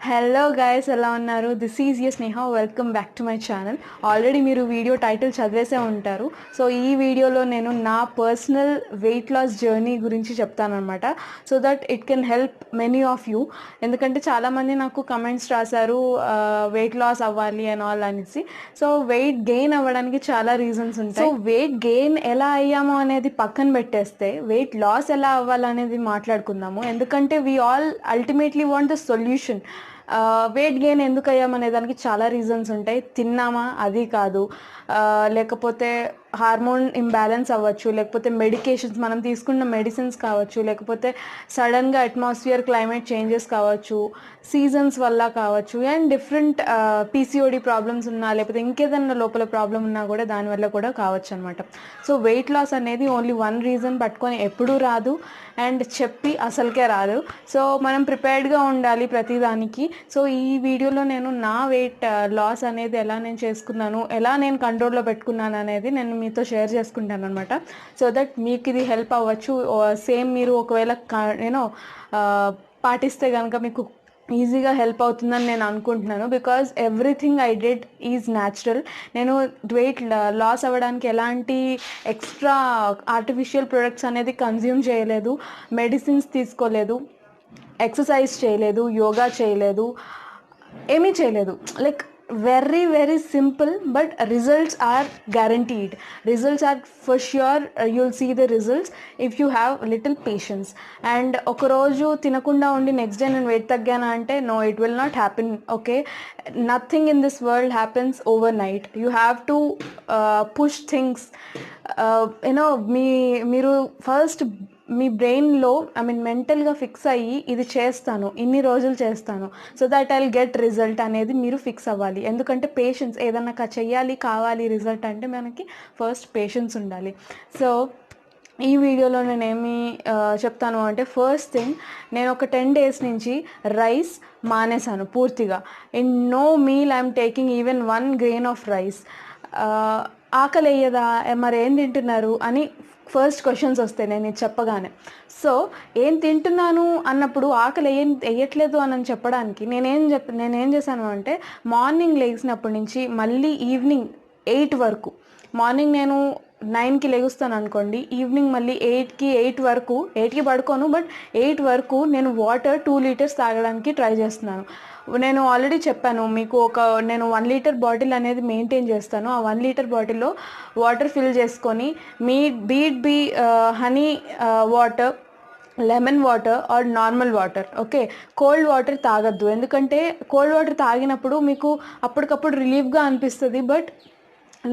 Hello guys, ఎలా ఉన్నారు? This is Sneha. Welcome back to my channel. Already మీరు video title చదివేసే ఉంటారు. So ఈ వీడియోలో నేను నా పర్సనల్ వెయిట్ లాస్ జర్నీ గురించి చెప్తానమాట. So that it can help many of you. ఎందుకంటే చాలామంది నాకు కమెంట్స్ రాశారు వెయిట్ లాస్ అవ్వాలి అని ఆల్ అనేసి. సో వెయిట్ గెయిన్ అవ్వడానికి చాలా రీజన్స్ ఉంటాయి. సో వెయిట్ గెయిన్ ఎలా అయ్యామో అనేది పక్కన పెట్టేస్తే వెయిట్ లాస్ ఎలా అవ్వాలనేది మాట్లాడుకుందాము. ఎందుకంటే we all ultimately want the solution. Weight gain ఎందుకు అయ్యామనే దానికి చాలా రీజన్స్ ఉంటాయి. తిన్నామా అది కాదు, లేకపోతే హార్మోన్ ఇంబ్యాలెన్స్ అవ్వచ్చు, లేకపోతే మెడికేషన్స్ మనం తీసుకున్న మెడిసిన్స్ కావచ్చు, లేకపోతే సడన్గా అట్మాస్ఫియర్ క్లైమేట్ చేంజెస్ కావచ్చు, సీజన్స్ వల్ల కావచ్చు, అండ్ డిఫరెంట్ పీసీఓడి ప్రాబ్లమ్స్ ఉన్నా, లేకపోతే ఇంకేదన్నా లోపల ప్రాబ్లం ఉన్నా కూడా దానివల్ల కూడా కావచ్చు అనమాట. సో వెయిట్ లాస్ అనేది ఓన్లీ వన్ రీజన్ పట్టుకొని ఎప్పుడూ రాదు, అండ్ చెప్పి అసలుకే రాదు. సో మనం ప్రిపేర్డ్గా ఉండాలి ప్రతిదానికి. సో ఈ వీడియోలో నేను నా వెయిట్ లాస్ అనేది ఎలా నేను చేసుకున్నాను, ఎలా నేను కంట్రోల్లో పెట్టుకున్నాను అనేది నేను మీతో షేర్ చేసుకుంటాను అనమాట. సో దట్ మీకు ఇది హెల్ప్ అవ్వచ్చు. సేమ్ మీరు ఒకవేళ పాటిస్తే కనుక మీకు ఈజీగా హెల్ప్ అవుతుందని నేను అనుకుంటున్నాను. Because everything I did is natural. నేను వెయిట్ లాస్ అవ్వడానికి ఎలాంటి ఎక్స్ట్రా ఆర్టిఫిషియల్ ప్రొడక్ట్స్ అనేది కన్జ్యూమ్ చేయలేదు, మెడిసిన్స్ తీసుకోలేదు, ఎక్సర్సైజ్ చేయలేదు, యోగా చేయలేదు, ఏమీ చేయలేదు. Like very very simple, but results are guaranteed. Results are for sure. You'll see the results if you have little patience. And ఒకరోజు తినకుండా ఉండి నెక్స్ట్ డే నేను వెయిట్ తగ్గాను అంటే no, it will not happen. Okay, nothing in this world happens over night. You have to push things. మీరు first మీ బ్రెయిన్లో మెంటల్గా fix అయ్యి ఇది చేస్తాను, ఇన్ని రోజులు చేస్తాను, so that I will get result అనేది మీరు ఫిక్స్ అవ్వాలి. ఎందుకంటే పేషెన్స్, ఏదన్నా చెయ్యాలి కావాలి రిజల్ట్ అంటే మనకి ఫస్ట్ పేషెన్స్ ఉండాలి. సో ఈ వీడియోలో నేనేమి చెప్తాను అంటే, ఫస్ట్ థింగ్, నేను ఒక 10 days నుంచి రైస్ మానేశాను పూర్తిగా. In no meal I'm taking even 1 grain of rice. ఆకలి వేయదా, మరి ఏం తింటున్నారు అని ఫస్ట్ క్వశ్చన్స్ వస్తాయి నేను ఇది చెప్పగానే. సో ఏం తింటున్నాను అన్నప్పుడు ఆకలి వేయట్లేదు అని చెప్పడానికి నేనేం చేశాను అంటే, మార్నింగ్ లేచినప్పటి నుంచి మళ్ళీ ఈవినింగ్ 8 వరకు, మార్నింగ్ నేను 9కి లెగుస్తాను అనుకోండి, ఈవినింగ్ మళ్ళీ 8 వరకు, 8కి పడుకోను, బట్ 8 వరకు నేను వాటర్ 2 liters తాగడానికి ట్రై చేస్తున్నాను. నేను ఆల్రెడీ చెప్పాను మీకు, నేను 1 liter బాటిల్ అనేది మెయింటైన్ చేస్తాను. ఆ 1 liter బాటిల్లో వాటర్ ఫిల్ చేసుకొని be honey water, lemon water or normal water. Okay, cold water తాగద్దు. ఎందుకంటే కోల్డ్ వాటర్ తాగినప్పుడు మీకు అప్పటికప్పుడు రిలీఫ్గా అనిపిస్తుంది, బట్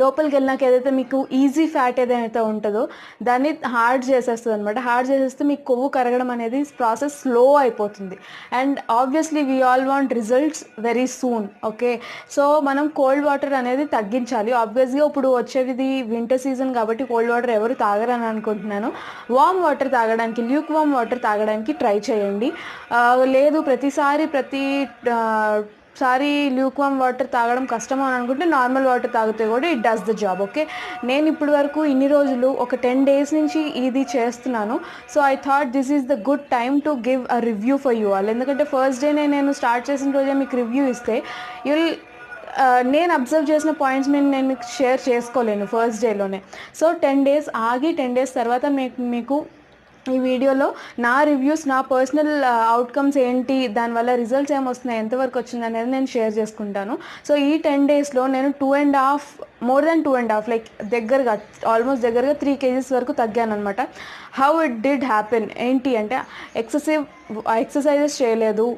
లోపలికి వెళ్ళినాక ఏదైతే మీకు ఈజీ ఫ్యాట్ ఏదైతే ఉంటుందో దాన్ని హార్డ్ చేసేస్తుంది అనమాట. హార్డ్ చేసేస్తే మీకు కొవ్వు కరగడం అనేది ప్రాసెస్ స్లో అయిపోతుంది. And obviously we all want results very soon. Okay, so మనం కోల్డ్ వాటర్ అనేది తగ్గించాలి. ఆబ్వియస్గా ఇప్పుడు వచ్చేది వింటర్ సీజన్ కాబట్టి కోల్డ్ వాటర్ ఎవరు తాగరని అనుకుంటున్నాను. వామ్ వాటర్ తాగడానికి, ల్యూక్ వామ్ వాటర్ తాగడానికి ట్రై చేయండి. లేదు ప్రతిసారి ల్యూక్వామ్ వాటర్ తాగడం కష్టమో అని అనుకుంటే నార్మల్ వాటర్ తాగితే కూడా it does the job. Okay, నేను ఇప్పటి వరకు ఇన్ని రోజులు ఒక 10 days నుంచి ఇది చేస్తున్నాను. So I thought this is the good time to give a review for you all. ఎందుకంటే ఫస్ట్ డే నేను స్టార్ట్ చేసిన రోజే మీకు రివ్యూ ఇస్తే నేను అబ్జర్వ్ చేసిన పాయింట్స్ నేను మీకు షేర్ చేసుకోలేను ఫస్ట్ డేలోనే. సో 10 days ఆగి 10 days తర్వాత మీకు ఈ వీడియోలో నా రివ్యూస్, నా పర్సనల్ అవుట్కమ్స్ ఏంటి, దానివల్ల రిజల్ట్స్ ఏమొస్తున్నాయి, ఎంతవరకు వచ్చింది అనేది నేను షేర్ చేసుకుంటాను. సో ఈ 10 daysలో నేను 2.5, మోర్ దెన్ 2.5, లైక్ ఆల్మోస్ట్ దగ్గరగా 3 kgs వరకు తగ్గాను అనమాట. హౌ ఇట్ డిడ్ హ్యాపెన్ ఏంటి అంటే, ఎక్సర్సైజెస్ చేయలేదు,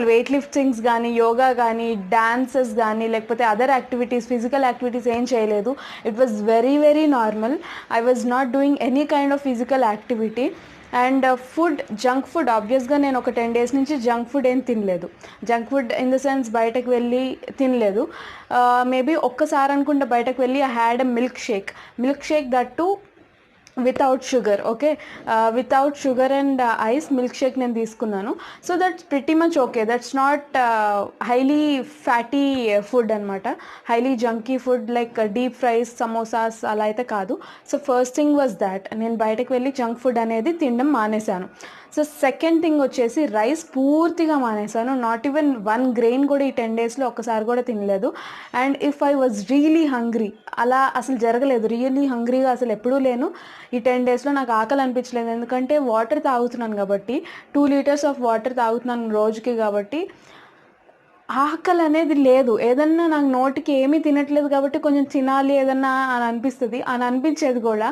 వెయిట్ లిఫ్టింగ్స్ కానీ, యోగా కానీ, డాన్సెస్ కానీ, లేకపోతే అదర్ యాక్టివిటీస్, ఫిజికల్ యాక్టివిటీస్ ఏం చేయలేదు. It was very very normal. I was not doing any kind of physical activity. And junk food ఆబ్వియస్గా నేను ఒక 10 days నుంచి జంక్ ఫుడ్ ఏం తినలేదు. Junk food in the sense బయటకు వెళ్ళి తినలేదు. మేబీ ఒక్కసారి అనుకుంటే బయటకు వెళ్ళి I had a milk shake that too without sugar. Okay, without sugar and ice milk shake నేను తీసుకున్నాను. So that's pretty much okay. That's not highly fatty food అనమాట, highly junky food like deep fries, samosas అలా అయితే కాదు. So first thing was that, నేను బయటకు వెళ్ళి junk food అనేది తినడం మానేశాను. సో సెకండ్ థింగ్ వచ్చేసి రైస్ పూర్తిగా మానేశాను. నాట్ ఈవెన్ 1 grain కూడా ఈ 10 daysలో ఒక్కసారి కూడా తినలేదు. And if I was really hungry, అలా అసలు జరగలేదు. రియల్లీ హంగ్రీగా అసలు ఎప్పుడూ లేను. ఈ 10 daysలో నాకు ఆకలి అనిపించలేదు, ఎందుకంటే వాటర్ తాగుతున్నాను కాబట్టి, 2 liters ఆఫ్ వాటర్ తాగుతున్నాను రోజుకి కాబట్టి ఆకలి అనేది లేదు. ఏదన్నా నాకు నోటికి ఏమీ తినట్లేదు కాబట్టి కొంచెం తినాలి ఏదన్నా అని అనిపిస్తుంది, అని అనిపించేది కూడా.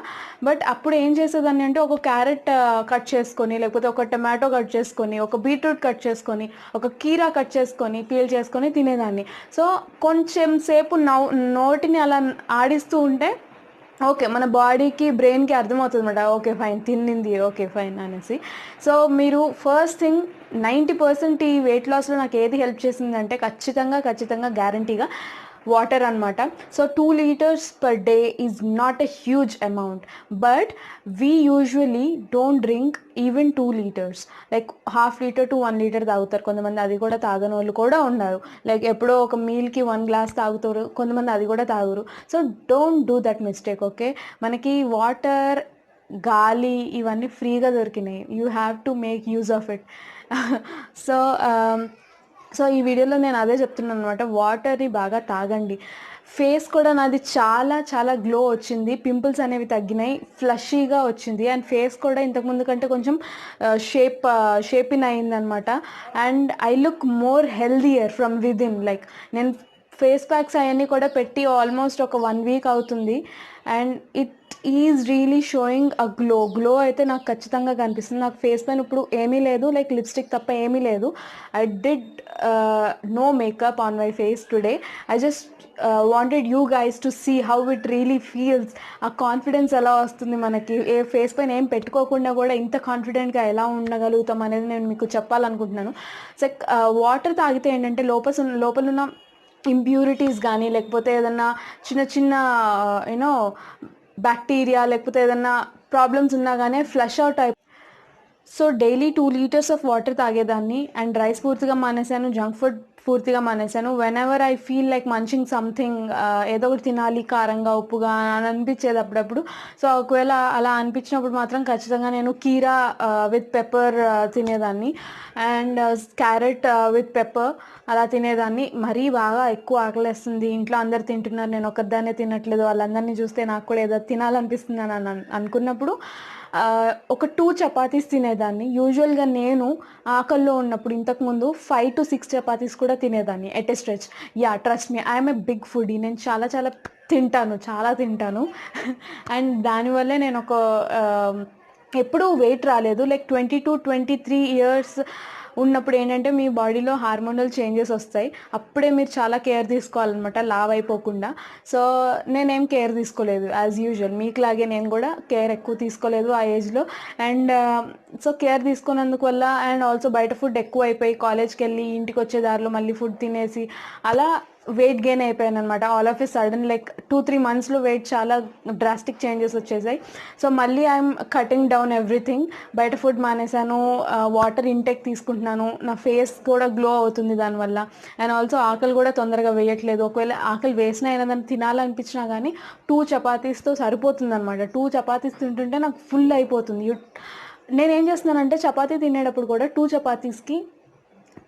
బట్ అప్పుడు ఏం చేసేదాన్ని అంటే ఒక క్యారెట్ కట్ చేసుకొని, లేకపోతే ఒక టమాటో కట్ చేసుకొని, ఒక బీట్రూట్ కట్ చేసుకొని, ఒక కీరా కట్ చేసుకొని పీల్ చేసుకొని తినేదాన్ని. సో కొంచెం సేపు నోటిని అలా ఆడిస్తూ ఉంటే ఓకే, మన బాడీకి బ్రెయిన్కి అర్థమవుతుంది అనమాట, ఓకే ఫైన్ తిన్నింది, ఓకే ఫైన్ అనేసి. సో మీరు ఫస్ట్ థింగ్ 90% ఈ వెయిట్ లాస్లో నాకు ఏది హెల్ప్ చేసిందంటే ఖచ్చితంగా గ్యారంటీగా వాటర్ అనమాట. So 2 liters per day is not a huge amount, but we usually don't drink even 2 liters. Like 1/2 liter to 1 liter తాగుతారు కొంతమంది, అది కూడా తాగని వాళ్ళు కూడా ఉన్నారు. లైక్ ఎప్పుడో ఒక మీల్కి 1 glass తాగుతారు కొంతమంది, అది కూడా తాగురు. So don't do that mistake. Okay, మనకి వాటర్, గాలి ఇవన్నీ ఫ్రీగా దొరికినాయి. You have to make use of it. So so ఈ వీడియోలో నేను అదే చెప్తున్నాను అనమాట, వాటర్ని బాగా తాగండి. ఫేస్ కూడా నాది చాలా గ్లో వచ్చింది, పింపుల్స్ అనేవి తగ్గినాయి, ఫ్లషీగా వచ్చింది. అండ్ ఫేస్ కూడా ఇంతకుముందు కంటే కొంచెం షేపిన్ అయిందనమాట. And I look more healthier from within. Like నేను ఫేస్ ప్యాక్స్ అవన్నీ కూడా పెట్టి ఆల్మోస్ట్ ఒక 1 week అవుతుంది. And it is really showing a glow అయితే నాకు ఖచ్చితంగా కనిపిస్తుంది. నాకు ఫేస్ పైన ఇప్పుడు ఏమీ లేదు, లైక్ లిప్స్టిక్ తప్ప ఏమీ లేదు. I did no makeup on my face today. I just wanted you guys to see how it really feels. ఆ కాన్ఫిడెన్స్ ఎలా వస్తుంది మనకి, ఏ ఫేస్ పైన ఏం పెట్టుకోకుండా కూడా ఇంత కాన్ఫిడెంట్గా ఎలా ఉండగలుగుతాం అనేది నేను మీకు చెప్పాలనుకుంటున్నాను. సో వాటర్ తాగితే ఏంటంటే లోపలున్న ఇంప్యూరిటీస్ కానీ, లేకపోతే ఏదన్నా చిన్న యూనో బ్యాక్టీరియా, లేకపోతే ఏదన్నా ప్రాబ్లమ్స్ ఉన్నా కానీ flush out so daily 2 liters of water తాగేదాన్ని. అండ్ రైస్ పూర్తిగా మానేశాను, జంక్ ఫుడ్ పూర్తిగా మానేశాను. Whenever I feel like munching something, ఏదో ఒకటి తినాలి కారంగా ఉప్పుగా అని అనిపించేది అప్పుడప్పుడు. సో ఒకవేళ అలా అనిపించినప్పుడు మాత్రం ఖచ్చితంగా నేను కీరా విత్ పెప్పర్ తినేదాన్ని, అండ్ క్యారెట్ విత్ పెప్పర్ అలా తినేదాన్ని. మరీ బాగా ఎక్కువ ఆకలేస్తుంది, ఇంట్లో అందరు తింటున్నారు, నేను ఒక్కదాన్నే తినట్లేదు, వాళ్ళందరినీ చూస్తే నాకు కూడా ఏదో తినాలనిపిస్తుంది అని అనుకున్నప్పుడు ఒక 2 చపాతీస్ తినేదాన్ని. యూజువల్గా నేను ఆకల్లో ఉన్నప్పుడు ఇంతకుముందు 5 to 6 చపాతీస్ కూడా తినేదాన్ని at a stretch. Yeah, trust me, I'm a big foodie. నేను చాలా తింటాను. అండ్ దానివల్లే నేను ఎప్పుడూ వెయిట్ రాలేదు. లైక్ 22-23 years ఉన్నప్పుడు ఏంటంటే మీ బాడీలో హార్మోనల్ చేంజెస్ వస్తాయి, అప్పుడే మీరు చాలా కేర్ తీసుకోవాలన్నమాట లావ్ అయిపోకుండా. సో నేనేం కేర్ తీసుకోలేదు, యాజ్ యూజువల్ మీకులాగే నేను కూడా కేర్ ఎక్కువ తీసుకోలేదు ఆ ఏజ్లో. అండ్ సో కేర్ తీసుకున్నందుకు వల్ల, అండ్ ఆల్సో బయట ఫుడ్ ఎక్కువ అయిపోయి, కాలేజ్కి వెళ్ళి ఇంటికి వచ్చే దారిలో మళ్ళీ ఫుడ్ తినేసి అలా వెయిట్ గెయిన్ అయిపోయాను అనమాట. All of a sudden like 2-3 monthsలో వెయిట్ చాలా డ్రాస్టిక్ చేంజెస్ వచ్చేసాయి. సో మళ్ళీ ఐఎమ్ కటింగ్ డౌన్ ఎవ్రీథింగ్. బయట ఫుడ్ మానేశాను, వాటర్ ఇంటేక్ తీసుకుంటున్నాను, నా ఫేస్ కూడా గ్లో అవుతుంది దానివల్ల. అండ్ ఆల్సో ఆకలి కూడా తొందరగా వేయట్లేదు. ఒకవేళ ఆకలి వేసినా ఏదైనా తినాలనిపించినా కానీ 2 చపాతీస్తో సరిపోతుంది అనమాట. 2 చపాతీస్ తింటుంటే నాకు ఫుల్ అయిపోతుంది. నేనేం చేస్తున్నానంటే చపాతీ తినేటప్పుడు కూడా 2 చపాతీస్కి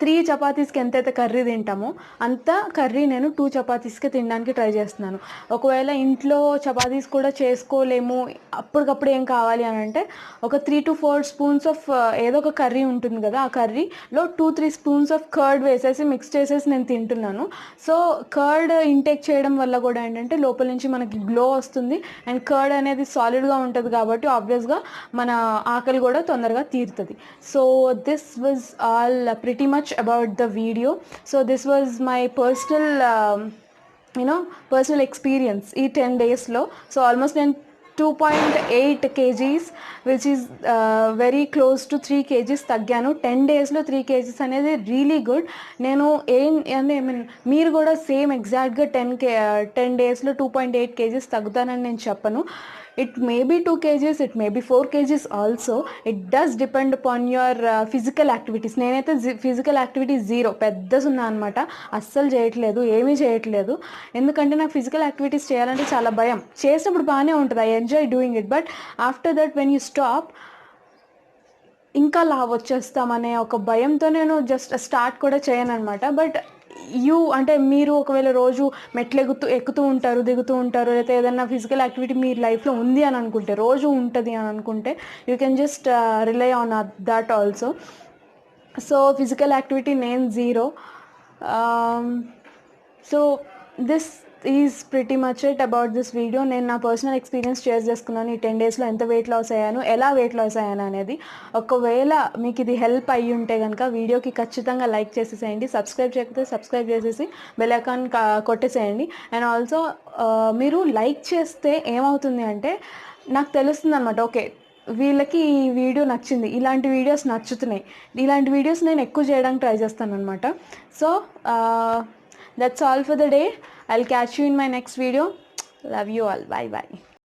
3 చపాతీస్కి ఎంతైతే కర్రీ తింటామో అంత కర్రీ నేను 2 చపాతీస్కి తినడానికి ట్రై చేస్తున్నాను. ఒకవేళ ఇంట్లో చపాతీస్ కూడా చేసుకోలేము, అప్పటికప్పుడు ఏం కావాలి అని అంటే ఒక 3 to 4 spoons ఆఫ్ ఏదో ఒక కర్రీ ఉంటుంది కదా, ఆ కర్రీలో 2-3 spoons ఆఫ్ కర్డ్ వేసేసి మిక్స్ చేసేసి నేను తింటున్నాను. సో కర్డ్ ఇంటేక్ చేయడం వల్ల కూడా ఏంటంటే లోపల నుంచి మనకి గ్లో వస్తుంది. అండ్ కర్డ్ అనేది సాలిడ్గా ఉంటుంది కాబట్టి ఆబ్వియస్గా మన ఆకలి కూడా తొందరగా తీరుతుంది. So this was all pretty much about the video. So this was my personal experience ఈ 10 daysలో. సో ఆల్మోస్ట్ నేను 2.8 kgs which is very close to 3 kgs తగ్గాను 10 daysలో. 3 kgs అనేది రియలీ గుడ్. నేను మీరు కూడా సేమ్ ఎగ్జాక్ట్గా 10 daysలో 2.8 kgs తగ్గుతానని నేను చెప్పను. It may be 2 kgs, it may be 4 kgs also. It does depend upon your physical activities. నేనైతే ఫిజికల్ యాక్టివిటీ జీరో, పెద్ద సున్నా అనమాట. అస్సలు చేయట్లేదు, ఏమీ చేయట్లేదు. ఎందుకంటే నాకు ఫిజికల్ యాక్టివిటీస్ చేయాలంటే చాలా భయం. చేసినప్పుడు బాగానే ఉంటుంది, I enjoy doing it. But after that when you stop, ఇంకా లావ్ వచ్చేస్తామనే ఒక భయంతో నేను జస్ట్ స్టార్ట్ కూడా చేయను అనమాట. బట్ అంటే మీరు ఒకవేళ రోజు మెట్లు ఎక్కుతూ ఉంటారు, దిగుతూ ఉంటారు, లేకపోతే ఏదైనా ఫిజికల్ యాక్టివిటీ మీ లైఫ్లో ఉంది అని అనుకుంటే, రోజు ఉంటుంది అని అనుకుంటే, you can just rely on that also. So physical activity నేను zero. So this is pretty much it about this video. నేను నా పర్సనల్ ఎక్స్పీరియన్స్ షేర్ చేసుకున్నాను. ఈ 10 daysలో ఎంత వెయిట్ లాస్ అయ్యాను, ఎలా వెయిట్ లాస్ అయ్యాను అనేది. ఒకవేళ మీకు ఇది హెల్ప్ అయ్యి ఉంటే కనుక వీడియోకి ఖచ్చితంగా లైక్ చేసేసేయండి. సబ్స్క్రైబ్ చేయకపోతే సబ్స్క్రైబ్ చేసేసి బెల్ ఐకాన్ కొట్టేసేయండి. అండ్ ఆల్సో మీరు లైక్ చేస్తే ఏమవుతుంది అంటే నాకు తెలుస్తుంది అనమాట, ఓకే వీళ్ళకి ఈ వీడియో నచ్చింది, ఇలాంటి వీడియోస్ నచ్చుతున్నాయి, ఇలాంటి వీడియోస్ నేను ఎక్కువ చేయడానికి ట్రై చేస్తాను అనమాట. So that's all for the day. I'll catch you in my next video. Love you all. Bye bye.